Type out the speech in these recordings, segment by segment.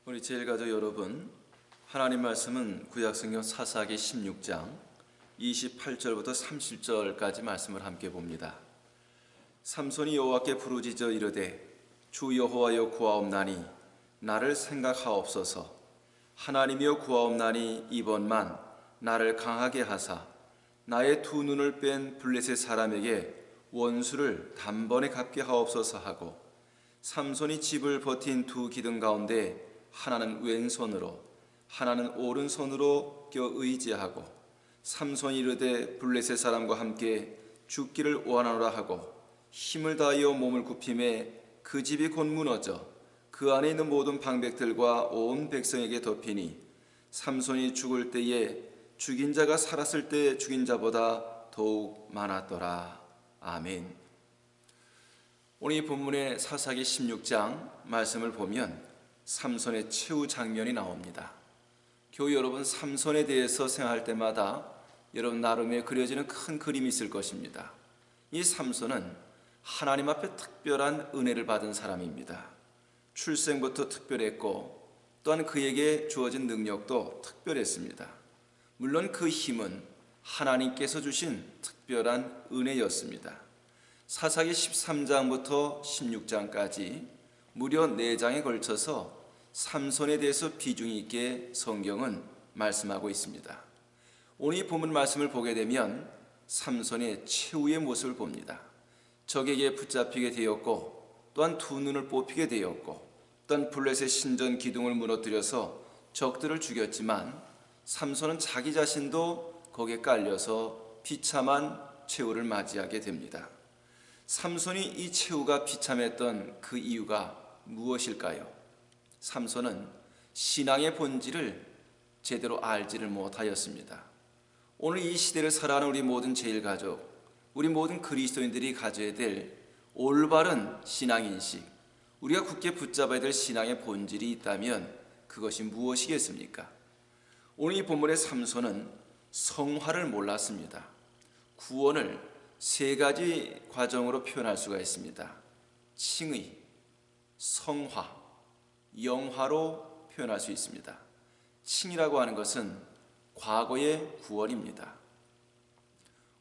우리 제일가족 여러분, 하나님 말씀은 구약성경 사사기 16장 28절부터 30절까지 말씀을 함께 봅니다. 삼손이 여호와께 부르짖어 이르되 주 여호와여 구하옵나니 나를 생각하옵소서. 하나님이여 구하옵나니 이번만 나를 강하게 하사 나의 두 눈을 뺀 블레셋 사람에게 원수를 단번에 갚게 하옵소서 하고, 삼손이 집을 버틴 두 기둥 가운데 하나는 왼손으로 하나는 오른손으로 껴 의지하고, 삼손이 이르되 블레셋 사람과 함께 죽기를 원하노라 하고 힘을 다하여 몸을 굽힘에 그 집이 곧 무너져 그 안에 있는 모든 방백들과 온 백성에게 덮이니, 삼손이 죽을 때에 죽인 자가 살았을 때 죽인 자보다 더욱 많았더라. 아멘. 오늘 이 본문의 사사기 16장 말씀을 보면 삼손의 최후 장면이 나옵니다. 교우 여러분, 삼손에 대해서 생각할 때마다 여러분 나름의 그려지는 큰 그림이 있을 것입니다. 이 삼손은 하나님 앞에 특별한 은혜를 받은 사람입니다. 출생부터 특별했고 또한 그에게 주어진 능력도 특별했습니다. 물론 그 힘은 하나님께서 주신 특별한 은혜였습니다. 사사기 13장부터 16장까지 무려 4장에 걸쳐서 삼손에 대해서 비중 있게 성경은 말씀하고 있습니다. 오늘 이 본문 말씀을 보게 되면 삼손의 최후의 모습을 봅니다. 적에게 붙잡히게 되었고 또한 두 눈을 뽑히게 되었고 또한 블레셋 신전 기둥을 무너뜨려서 적들을 죽였지만 삼손은 자기 자신도 거기에 깔려서 비참한 최후를 맞이하게 됩니다. 삼손이 이 최후가 비참했던 그 이유가 무엇일까요? 삼손은 신앙의 본질을 제대로 알지를 못하였습니다. 오늘 이 시대를 살아가는 우리 모든 제일가족, 우리 모든 그리스도인들이 가져야 될 올바른 신앙인식, 우리가 굳게 붙잡아야 될 신앙의 본질이 있다면 그것이 무엇이겠습니까? 오늘 이 본문의 삼손은 성화를 몰랐습니다. 구원을 3가지 과정으로 표현할 수가 있습니다. 칭의, 성화, 영화로 표현할 수 있습니다. 칭이라고 하는 것은 과거의 구원입니다.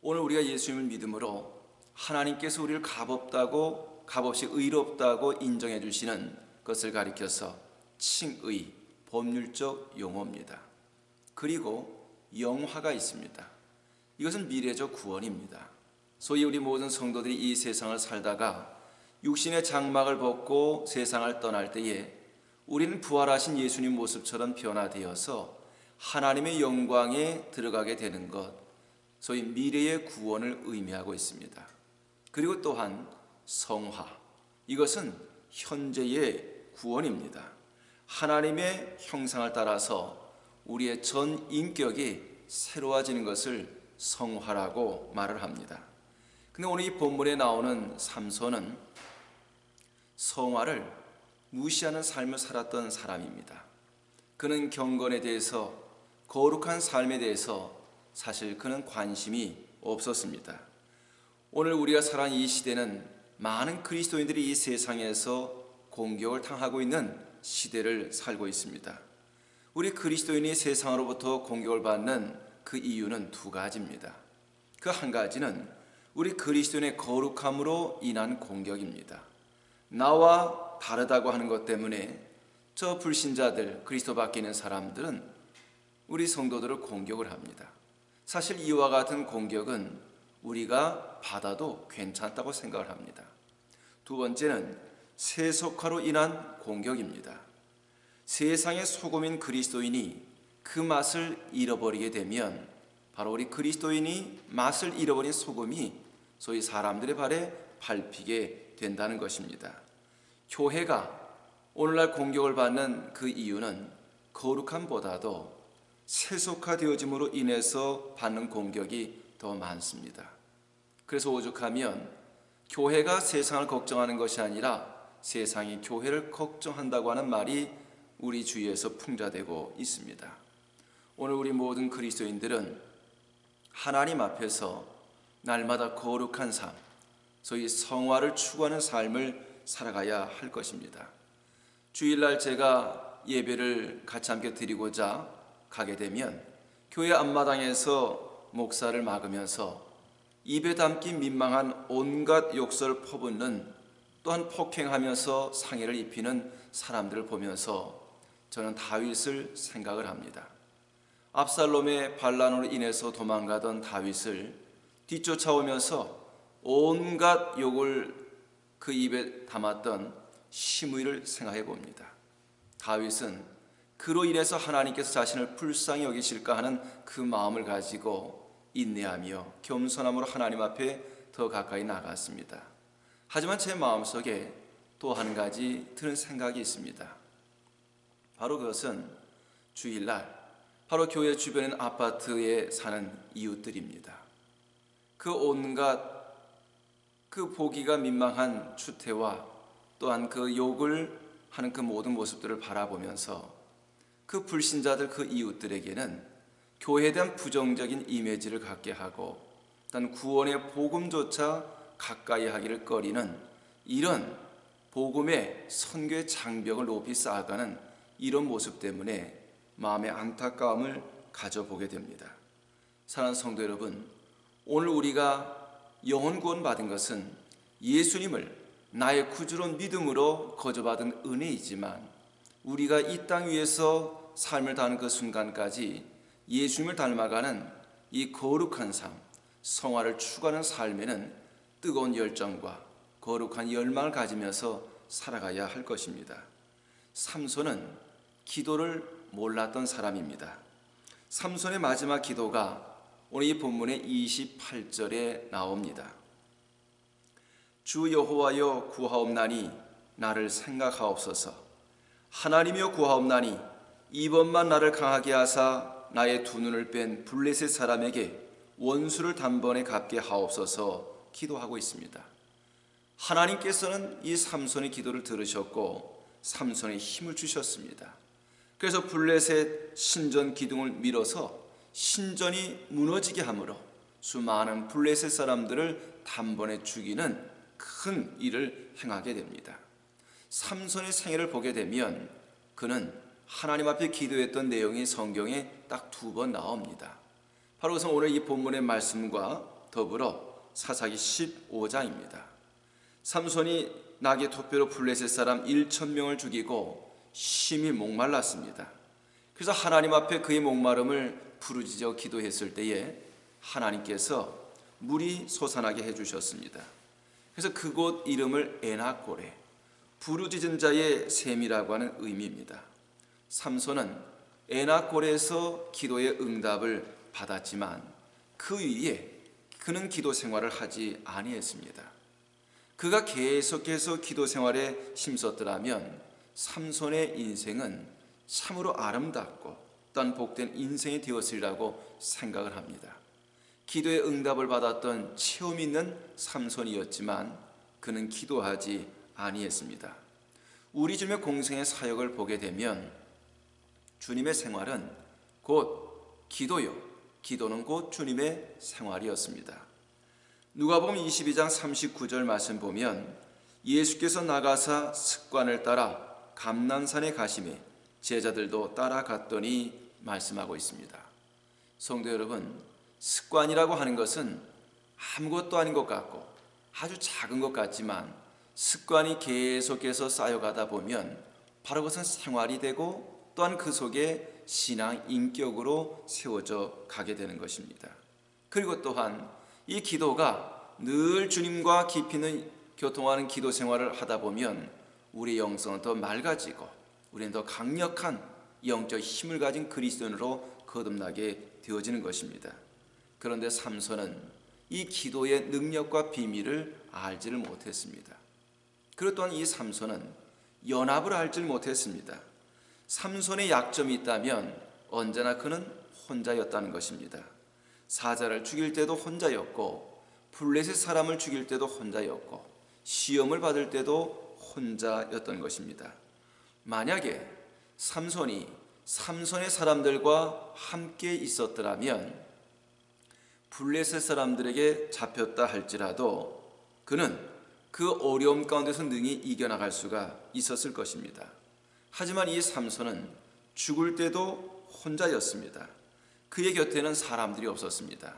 오늘 우리가 예수님을 믿음으로 하나님께서 우리를 값없이 의롭다고 인정해 주시는 것을 가리켜서 칭의, 법률적 용어입니다. 그리고 영화가 있습니다. 이것은 미래적 구원입니다. 소위 우리 모든 성도들이 이 세상을 살다가 육신의 장막을 벗고 세상을 떠날 때에 우리는 부활하신 예수님 모습처럼 변화되어서 하나님의 영광에 들어가게 되는 것, 소위 미래의 구원을 의미하고 있습니다. 그리고 또한 성화, 이것은 현재의 구원입니다. 하나님의 형상을 따라서 우리의 전 인격이 새로워지는 것을 성화라고 말을 합니다. 근데 오늘 이 본문에 나오는 삼손은 성화를 무시하는 삶을 살았던 사람입니다. 그는 경건에 대해서, 거룩한 삶에 대해서 사실 그는 관심이 없었습니다. 오늘 우리가 살아가는 이 시대는 많은 그리스도인들이 이 세상에서 공격을 당하고 있는 시대를 살고 있습니다. 우리 그리스도인이 세상으로부터 공격을 받는 그 이유는 2가지입니다. 그 한 가지는 우리 그리스도인의 거룩함으로 인한 공격입니다. 나와 다르다고 하는 것 때문에 저 불신자들, 그리스도 밖에 있는 사람들은 우리 성도들을 공격을 합니다. 사실 이와 같은 공격은 우리가 받아도 괜찮다고 생각을 합니다. 2번째는 세속화로 인한 공격입니다. 세상의 소금인 그리스도인이 그 맛을 잃어버리게 되면 바로 우리 그리스도인이 맛을 잃어버린 소금이 소위 사람들의 발에 밟히게 된다는 것입니다. 교회가 오늘날 공격을 받는 그 이유는 거룩함보다도 세속화되어짐으로 인해서 받는 공격이 더 많습니다. 그래서 오죽하면 교회가 세상을 걱정하는 것이 아니라 세상이 교회를 걱정한다고 하는 말이 우리 주위에서 풍자되고 있습니다. 오늘 우리 모든 그리스도인들은 하나님 앞에서 날마다 거룩한 삶, 소위 성화를 추구하는 삶을 살아가야 할 것입니다. 주일날 제가 예배를 같이 함께 드리고자 가게 되면 교회 앞마당에서 목사를 막으면서 입에 담긴 민망한 온갖 욕설을 퍼붓는, 또한 폭행하면서 상해를 입히는 사람들을 보면서 저는 다윗을 생각을 합니다. 압살롬의 반란으로 인해서 도망가던 다윗을 뒤쫓아오면서 온갖 욕을 그 입에 담았던 시므이를 생각해 봅니다. 다윗은 그로 인해서 하나님께서 자신을 불쌍히 여기실까 하는 그 마음을 가지고 인내하며 겸손함으로 하나님 앞에 더 가까이 나갔습니다. 하지만 제 마음속에 또 한 가지 드는 생각이 있습니다. 바로 그것은 주일날 바로 교회 주변인 아파트에 사는 이웃들입니다. 그 온갖 그 보기가 민망한 추태와 또한 그 욕을 하는 그 모든 모습들을 바라보면서 그 불신자들, 그 이웃들에게는 교회에 대한 부정적인 이미지를 갖게 하고 또한 구원의 복음조차 가까이 하기를 꺼리는 이런 복음의 선교의 장벽을 높이 쌓아가는 이런 모습 때문에 마음의 안타까움을 가져보게 됩니다. 사랑하는 성도 여러분, 오늘 우리가 영혼 구원 받은 것은 예수님을 나의 구주로 믿음으로 거저받은 은혜이지만, 우리가 이 땅 위에서 삶을 다하는 그 순간까지 예수님을 닮아가는 이 거룩한 삶, 성화를 추구하는 삶에는 뜨거운 열정과 거룩한 열망을 가지면서 살아가야 할 것입니다. 삼손은 기도를 몰랐던 사람입니다. 삼손의 마지막 기도가 오늘 이 본문의 28절에 나옵니다. 주 여호와여 구하옵나니 나를 생각하옵소서. 하나님이여 구하옵나니 이번만 나를 강하게 하사 나의 두 눈을 뺀 블레셋 사람에게 원수를 단번에 갚게 하옵소서 기도하고 있습니다. 하나님께서는 이 삼손의 기도를 들으셨고 삼손에 힘을 주셨습니다. 그래서 블레셋 신전 기둥을 밀어서 신전이 무너지게 함으로 수많은 블레셋 사람들을 단번에 죽이는 큰 일을 행하게 됩니다. 삼손의 생애를 보게 되면 그는 하나님 앞에 기도했던 내용이 성경에 딱 2번 나옵니다. 바로 그것은 오늘 이 본문의 말씀과 더불어 사사기 15장입니다. 삼손이 낙의 토표로 블레셋 사람 1,000명을 죽이고 심히 목말랐습니다. 그래서 하나님 앞에 그의 목마름을 부르짖어 기도했을 때에 하나님께서 물이 솟아나게 해주셨습니다. 그래서 그곳 이름을 에낙고레, 부르짖은 자의 샘이라고 하는 의미입니다. 삼손은 에낙고레에서 기도의 응답을 받았지만 그 위에 그는 기도 생활을 하지 아니했습니다. 그가 계속해서 기도 생활에 힘썼더라면 삼손의 인생은 참으로 아름답고 또한 복된 인생이 되었으리라고 생각을 합니다. 기도의 응답을 받았던 체험 있는 삼손이었지만 그는 기도하지 아니했습니다. 우리 주님의 공생의 사역을 보게 되면 주님의 생활은 곧 기도요, 기도는 곧 주님의 생활이었습니다. 누가복음 22장 39절 말씀 보면 예수께서 나가사 습관을 따라 감난산에 가시매 제자들도 따라갔더니 말씀하고 있습니다. 성도 여러분, 습관이라고 하는 것은 아무것도 아닌 것 같고 아주 작은 것 같지만 습관이 계속해서 쌓여가다 보면 바로 그것은 생활이 되고 또한 그 속에 신앙 인격으로 세워져 가게 되는 것입니다. 그리고 또한 이 기도가 늘 주님과 깊이 있는 교통하는 기도 생활을 하다 보면 우리의 영성은 더 맑아지고 우리는 더 강력한 영적 힘을 가진 그리스도인으로 거듭나게 되어지는 것입니다. 그런데 삼손은 이 기도의 능력과 비밀을 알지를 못했습니다. 그리고 또한 이 삼손은 연합을 알지 못했습니다. 삼손의 약점이 있다면 언제나 그는 혼자였다는 것입니다. 사자를 죽일 때도 혼자였고 블레셋 사람을 죽일 때도 혼자였고 시험을 받을 때도 혼자였던 것입니다. 만약에 삼손이 삼손의 사람들과 함께 있었더라면 블레셋 사람들에게 잡혔다 할지라도 그는 그 어려움 가운데서 능히 이겨나갈 수가 있었을 것입니다. 하지만 이 삼손은 죽을 때도 혼자였습니다. 그의 곁에는 사람들이 없었습니다.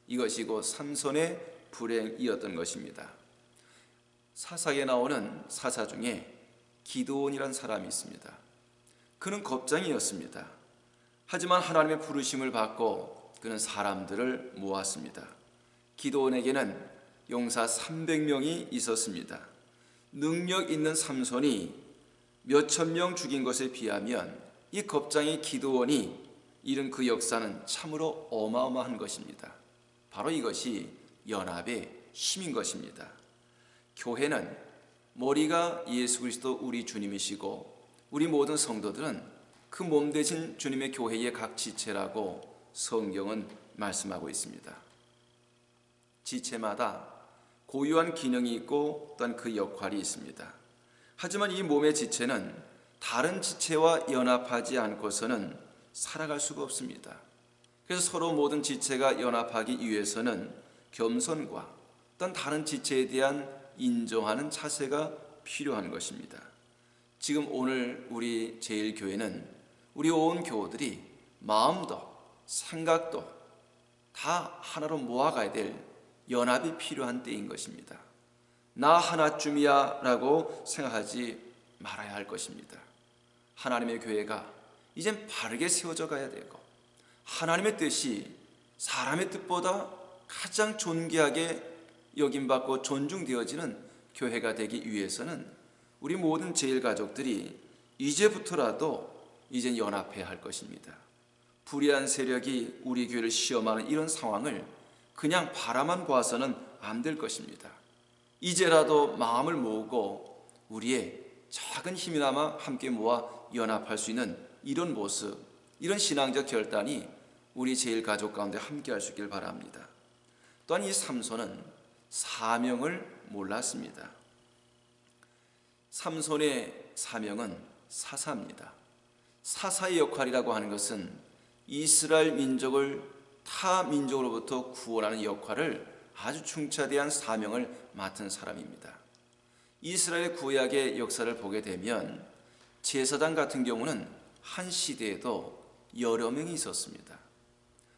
이것이 곧 삼손의 불행이었던 것입니다. 사사기에 나오는 사사 중에 기드온이란 사람이 있습니다. 그는 겁장이었습니다. 하지만 하나님의 부르심을 받고 그는 사람들을 모았습니다. 기드온에게는 용사 300명이 있었습니다. 능력 있는 삼손이 몇천 명 죽인 것에 비하면 이 겁장의 기드온이 이룬 그 역사는 참으로 어마어마한 것입니다. 바로 이것이 연합의 힘인 것입니다. 교회는 머리가 예수 그리스도 우리 주님이시고 우리 모든 성도들은 그 몸 되신 주님의 교회의 각 지체라고 성경은 말씀하고 있습니다. 지체마다 고유한 기능이 있고 또한 그 역할이 있습니다. 하지만 이 몸의 지체는 다른 지체와 연합하지 않고서는 살아갈 수가 없습니다. 그래서 서로 모든 지체가 연합하기 위해서는 겸손과 또한 다른 지체에 대한 인정하는 자세가 필요한 것입니다. 지금 오늘 우리 제일교회는 우리 온 교우들이 마음도 생각도 다 하나로 모아가야 될 연합이 필요한 때인 것입니다. 나 하나쯤이야 라고 생각하지 말아야 할 것입니다. 하나님의 교회가 이젠 바르게 세워져 가야 되고 하나님의 뜻이 사람의 뜻보다 가장 존귀하게 여김받고 존중되어지는 교회가 되기 위해서는 우리 모든 제일가족들이 이제부터라도 이젠 연합해야 할 것입니다. 불의한 세력이 우리 교회를 시험하는 이런 상황을 그냥 바라만 봐서는 안 될 것입니다. 이제라도 마음을 모으고 우리의 작은 힘이나마 함께 모아 연합할 수 있는 이런 모습, 이런 신앙적 결단이 우리 제일가족 가운데 함께 할 수 있길 바랍니다. 또한 이 삼손은 사명을 몰랐습니다. 삼손의 사명은 사사입니다. 사사의 역할이라고 하는 것은 이스라엘 민족을 타 민족으로부터 구원하는 역할을 아주 중차대한 사명을 맡은 사람입니다. 이스라엘 구약의 역사를 보게 되면 제사장 같은 경우는 한 시대에도 여러 명이 있었습니다.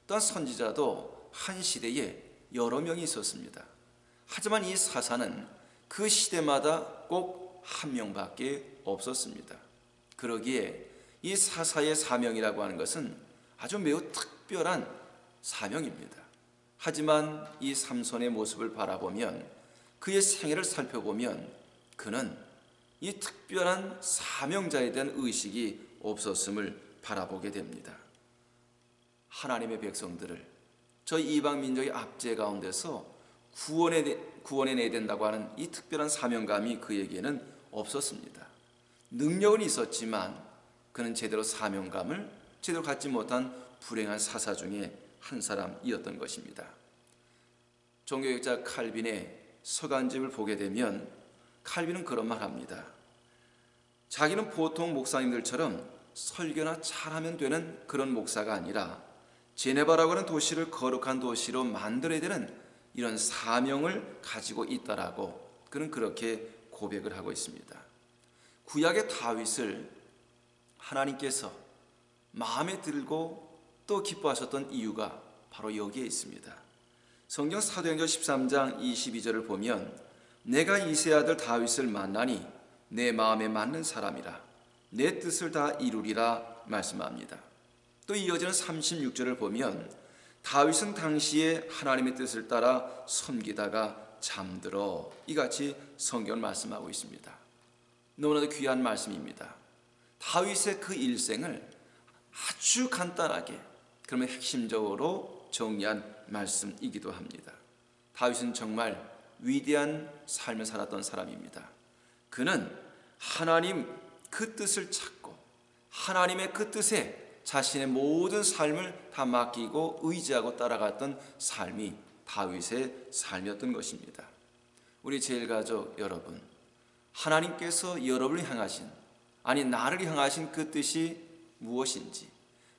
또한 선지자도 한 시대에 여러 명이 있었습니다. 하지만 이 사사는 그 시대마다 꼭 한 명밖에 없었습니다. 그러기에 이 사사의 사명이라고 하는 것은 아주 매우 특별한 사명입니다. 하지만 이 삼손의 모습을 바라보면 그의 생애를 살펴보면 그는 이 특별한 사명자에 대한 의식이 없었음을 바라보게 됩니다. 하나님의 백성들을 저희 이방 민족의 압제 가운데서 구원해내야 된다고 하는 이 특별한 사명감이 그에게는 없었습니다. 능력은 있었지만 그는 제대로 사명감을 제대로 갖지 못한 불행한 사사 중에 한 사람이었던 것입니다. 종교학자 칼빈의 서간집을 보게 되면 칼빈은 그런 말 합니다. 자기는 보통 목사님들처럼 설교나 잘하면 되는 그런 목사가 아니라 제네바라고 하는 도시를 거룩한 도시로 만들어야 되는 이런 사명을 가지고 있다라고 그는 그렇게 고백을 하고 있습니다. 구약의 다윗을 하나님께서 마음에 들고 또 기뻐하셨던 이유가 바로 여기에 있습니다. 성경 사도행전 13장 22절을 보면 내가 이새의 아들 다윗을 만나니 내 마음에 맞는 사람이라 내 뜻을 다 이루리라 말씀합니다. 또 이어지는 36절을 보면 다윗은 당시에 하나님의 뜻을 따라 섬기다가 잠들어 이같이 성경을 말씀하고 있습니다. 너무나도 귀한 말씀입니다. 다윗의 그 일생을 아주 간단하게 그러면 핵심적으로 정리한 말씀이기도 합니다. 다윗은 정말 위대한 삶을 살았던 사람입니다. 그는 하나님 그 뜻을 찾고 하나님의 그 뜻에 자신의 모든 삶을 다 맡기고 의지하고 따라갔던 삶이 다윗의 삶이었던 것입니다. 우리 제일가족 여러분, 하나님께서 여러분을 향하신 아니 나를 향하신 그 뜻이 무엇인지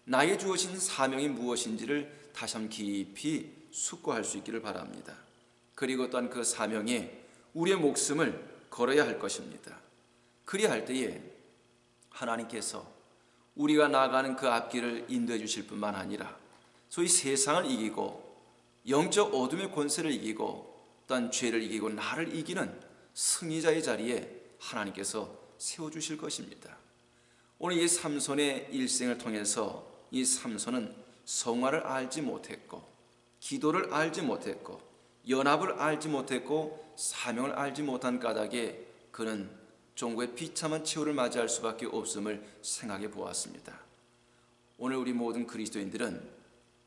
나에게 주어진 사명이 무엇인지를 다시 한번 깊이 숙고할 수 있기를 바랍니다. 그리고 또한 그 사명에 우리의 목숨을 걸어야 할 것입니다. 그리할 때에 하나님께서 우리가 나가는 그 앞길을 인도해 주실 뿐만 아니라 소위 세상을 이기고 영적 어둠의 권세를 이기고 또한 죄를 이기고 나를 이기는 승리자의 자리에 하나님께서 세워주실 것입니다. 오늘 이 삼손의 일생을 통해서 이 삼손은 성화를 알지 못했고 기도를 알지 못했고 연합을 알지 못했고 사명을 알지 못한 까닭에 그는 종국의 비참한 최후를 맞이할 수밖에 없음을 생각해 보았습니다. 오늘 우리 모든 그리스도인들은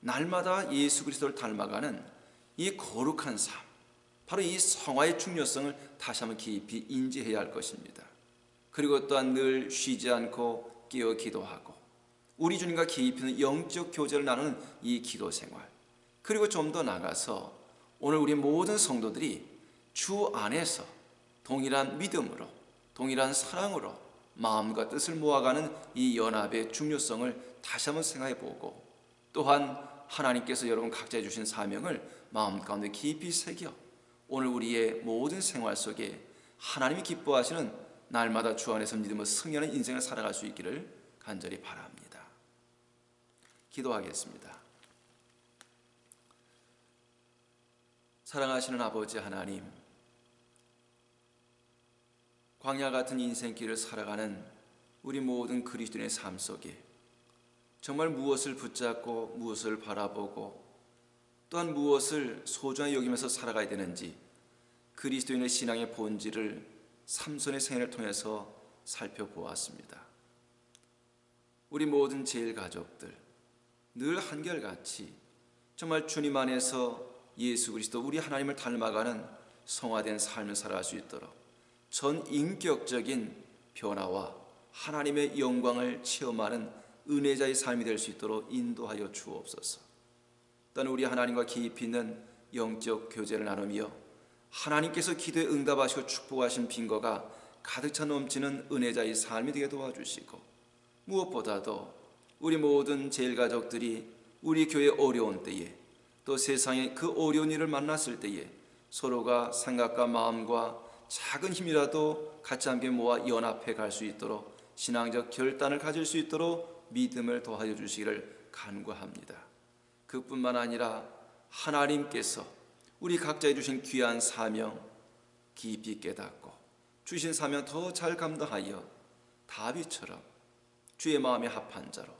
날마다 예수 그리스도를 닮아가는 이 거룩한 삶, 바로 이 성화의 중요성을 다시 한번 깊이 인지해야 할 것입니다. 그리고 또한 늘 쉬지 않고 깨어 기도하고 우리 주님과 깊이 있는 영적 교제를 나누는 이 기도 생활, 그리고 좀 더 나가서 오늘 우리 모든 성도들이 주 안에서 동일한 믿음으로 동일한 사랑으로 마음과 뜻을 모아가는 이 연합의 중요성을 다시 한번 생각해 보고 또한 하나님께서 여러분 각자에 주신 사명을 마음 가운데 깊이 새겨 오늘 우리의 모든 생활 속에 하나님이 기뻐하시는 날마다 주 안에서 믿음으로 승리하는 인생을 살아갈 수 있기를 간절히 바랍니다. 기도하겠습니다. 사랑하시는 아버지 하나님, 광야 같은 인생길을 살아가는 우리 모든 그리스도인의 삶 속에 정말 무엇을 붙잡고 무엇을 바라보고 또한 무엇을 소중하게 여기면서 살아가야 되는지 그리스도인의 신앙의 본질을 삼손의 생애를 통해서 살펴보았습니다. 우리 모든 제일 가족들 늘 한결같이 정말 주님 안에서 예수 그리스도 우리 하나님을 닮아가는 성화된 삶을 살아갈 수 있도록 전 인격적인 변화와 하나님의 영광을 체험하는 은혜자의 삶이 될 수 있도록 인도하여 주옵소서. 또한 우리 하나님과 깊이 있는 영적 교제를 나누며 하나님께서 기도에 응답하시고 축복하신 빈거가 가득 차 넘치는 은혜자의 삶이 되게 도와주시고 무엇보다도 우리 모든 제일가족들이 우리 교회 어려운 때에 또 세상의 그 어려운 일을 만났을 때에 서로가 생각과 마음과 작은 힘이라도 같이 함께 모아 연합해 갈 수 있도록 신앙적 결단을 가질 수 있도록 믿음을 더하여 주시기를 간구합니다. 그뿐만 아니라 하나님께서 우리 각자에 주신 귀한 사명 깊이 깨닫고 주신 사명 더 잘 감당하여 다윗처럼 주의 마음에 합한 자로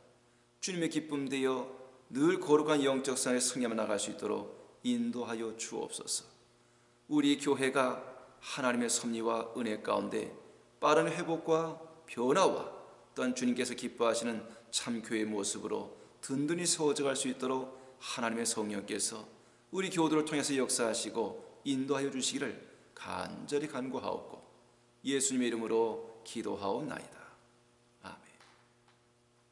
주님의 기쁨 되어 늘 거룩한 영적 삶에 승리하며 나갈 수 있도록 인도하여 주옵소서. 우리 교회가 하나님의 섭리와 은혜 가운데 빠른 회복과 변화와 또한 주님께서 기뻐하시는 참 교회의 모습으로 든든히 세워져 갈 수 있도록 하나님의 성령께서 우리 교우들을 통해서 역사하시고 인도하여 주시기를 간절히 간구하옵고 예수님의 이름으로 기도하옵나이다.